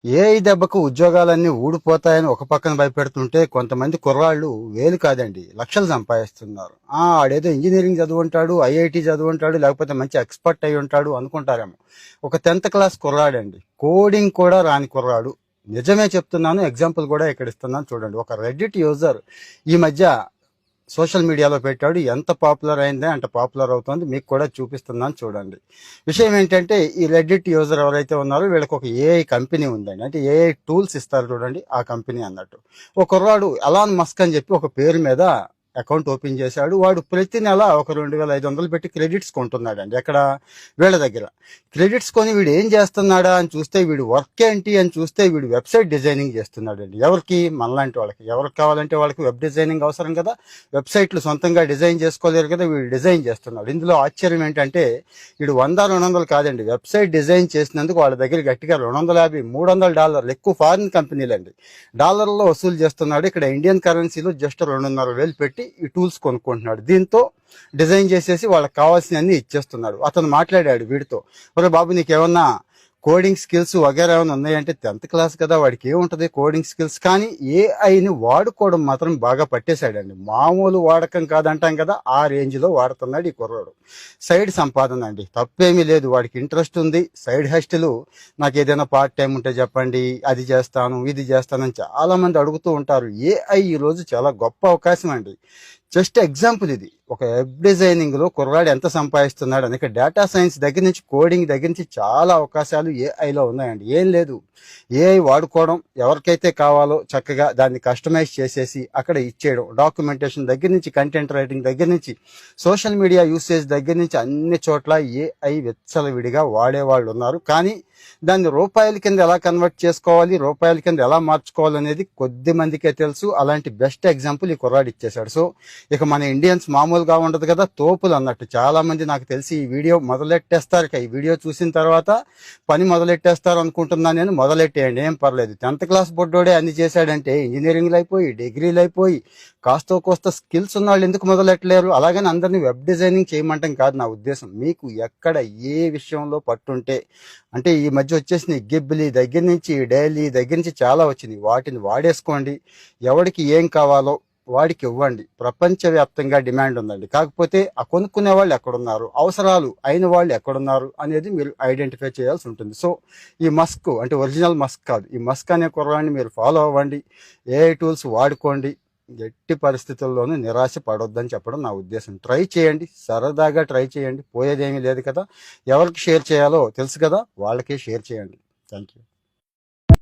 AI దెబ్బకు ఉద్యోగాలన్నీ ఊడిపోతాయని ఒక పక్కన భయపెడుతుంటే కొంతమంది కుర్రాళ్ళు వేలు కాదండి లక్షలు సంపాదిస్తున్నారు. ఆడేదో ఇంజనీరింగ్ చదువుంటాడు, ఐఐటి చదువుంటాడు, లేకపోతే మంచి ఎక్స్పర్ట్ అయి ఉంటాడు అనుకుంటారేమో. ఒక 10th క్లాస్ కుర్రాడండి, కోడింగ్ కూడా రాని కుర్రాడు. నిజమే చెప్తున్నాను, ఎగ్జాంపుల్ కూడా ఇక్కడ ఇస్తున్నాను చూడండి. ఒక రెడ్డిట్ యూజర్ ఈ మధ్య సోషల్ మీడియాలో పెట్టాడు. ఎంత పాపులర్ అయిందే అంత పాపులర్ అవుతుంది. మీకు కూడా చూపిస్తున్నాను చూడండి. విషయం ఏంటంటే, ఈ రెడ్డిట్ యూజర్ ఎవరైతే ఉన్నారో వీళ్ళకి ఒక ఏఐ కంపెనీ ఉందండి. అంటే ఏఐ టూల్స్ ఇస్తారు చూడండి, ఆ కంపెనీ అన్నట్టు. ఒక కుర్రాడు అలాన్ మస్క్ అని చెప్పి ఒక పేరు మీద అకౌంట్ ఓపెన్ చేశాడు. వాడు ప్రతి నెల ఒక 2500 పెట్టి క్రెడిట్స్ కొంటున్నాడండి. ఎక్కడ? వీళ్ళ దగ్గర. క్రెడిట్స్ కొని వీడు ఏం చేస్తున్నాడా అని చూస్తే, వీడు వర్క్ ఏంటి అని చూస్తే, వీడు వెబ్సైట్ డిజైనింగ్ చేస్తున్నాడండి. ఎవరికి? మనలాంటి వాళ్ళకి. ఎవరికి కావాలంటే వాళ్ళకి వెబ్ డిజైనింగ్ అవసరం కదా. వెబ్సైట్లు సొంతంగా డిజైన్ చేసుకోలేరు కదా, వీడు డిజైన్ చేస్తున్నాడు. ఇందులో ఆశ్చర్యం ఏంటంటే, వీడు 100-200 కాదండి, వెబ్సైట్ డిజైన్ చేసినందుకు వాళ్ళ దగ్గర గట్టిగా $250-300 ఎక్కువ ఫారిన్ కంపెనీలండి డాలర్లో వసూలు చేస్తున్నాడు. ఇక్కడ ఇండియన్ కరెన్సీలో జస్ట్ 2,500 పెట్టి ఈ టూల్స్ కొనుక్కుంటున్నాడు. దీంతో డిజైన్ చేసేసి వాళ్ళకి కావాల్సినవన్నీ ఇచ్చేస్తున్నాడు. అతను మాట్లాడాడు వీడితో, ఒరే బాబు నీకేమన్నా కోడింగ్ స్కిల్స్ వగేరా ఏమైనా ఉన్నాయంటే 10th క్లాస్ కదా, వాడికి ఏముంటుంది కోడింగ్ స్కిల్స్. కానీ ఏఐని వాడుకోవడం మాత్రం బాగా పట్టేశాడండి. మామూలు వాడకం కాదంటాం కదా, ఆ రేంజ్లో వాడుతున్నాడు ఈ కుర్రాడు. సైడ్ సంపాదన అండి, తప్పేమీ లేదు. వాడికి ఇంట్రెస్ట్ ఉంది. సైడ్ హస్టిల్, నాకు ఏదైనా పార్ట్ టైం ఉంటే చెప్పండి, అది చేస్తాను ఇది చేస్తానని చాలా మంది అడుగుతూ ఉంటారు. ఏఐ ఈరోజు చాలా గొప్ప అవకాశం అండి. జస్ట్ ఎగ్జాంపుల్ ఇది. ఒక వెబ్ డిజైనింగ్ లో కుర్రాడు ఎంత సంపాదిస్తున్నాడు అని. డేటా సైన్స్ దగ్గర నుంచి, కోడింగ్ దగ్గర నుంచి చాలా అవకాశాలు ఏఐలో ఉన్నాయండి. ఏం లేదు, ఏఐ వాడుకోవడం, ఎవరికైతే కావాలో చక్కగా దాన్ని కస్టమైజ్ చేసేసి అక్కడ ఇచ్చేయడం. డాక్యుమెంటేషన్ దగ్గర నుంచి, కంటెంట్ రైటింగ్ దగ్గర నుంచి, సోషల్ మీడియా యూసేజ్ దగ్గర నుంచి అన్ని చోట్ల ఏఐ విచ్చలవిడిగా వాడేవాళ్ళు ఉన్నారు. కానీ దాన్ని రూపాయల కింద ఎలా కన్వర్ట్ చేసుకోవాలి, రూపాయల కింద ఎలా మార్చుకోవాలి అనేది కొద్ది మందికే తెలుసు. అలాంటి బెస్ట్ ఎగ్జాంపుల్ ఈ కుర్రాడు ఇచ్చేశాడు. సో ఇక మన ఇండియన్స్ మామూలుగా ఉండదు కదా, తోపులు అన్నట్టు. చాలా మంది నాకు తెలిసి ఈ వీడియో మొదలెట్టేస్తారు. ఇక ఈ వీడియో చూసిన తర్వాత పని మొదలెట్టేస్తారు అనుకుంటున్నాను నేను. మొదలెట్టేయండి, ఏం పర్లేదు. 10th క్లాస్ బొడ్డోడే అన్ని చేశాడంటే ఇంజనీరింగ్లు అయిపోయి, డిగ్రీలు అయిపోయి, కాస్తో కోస్త స్కిల్స్ ఉన్న వాళ్ళు ఎందుకు మొదలెట్టలేరు? అలాగని అందరినీ వెబ్ డిజైనింగ్ చేయమంటాం కాదు నా ఉద్దేశం. మీకు ఎక్కడ ఏ విషయంలో పట్టుంటే, అంటే ఈ మధ్య వచ్చేసిన గిబ్లీ దగ్గర నుంచి, డైలీ దగ్గర నుంచి చాలా వచ్చింది. వాటిని వాడేసుకోండి. ఎవరికి ఏం కావాలో వాడికి ఇవ్వండి. ప్రపంచవ్యాప్తంగా డిమాండ్ ఉందండి. కాకపోతే ఆ కొనుక్కునే వాళ్ళు ఎక్కడున్నారు, అవసరాలు అయిన వాళ్ళు ఎక్కడున్నారు అనేది మీరు ఐడెంటిఫై చేయాల్సి ఉంటుంది. సో ఈ మస్క్ అంటే ఒరిజినల్ మస్క్ కాదు, ఈ మస్క్ అనే కుర్రాన్ని మీరు ఫాలో అవ్వండి. ఏఐ టూల్స్ వాడుకోండి. ఎట్టి పరిస్థితుల్లోనూ నిరాశ పడొద్దని చెప్పడం నా ఉద్దేశం. ట్రై చేయండి, సరదాగా ట్రై చేయండి, పోయేదేమీ లేదు కదా. ఎవరికి షేర్ చేయాలో తెలుసు కదా, వాళ్ళకే షేర్ చేయండి. Thank you.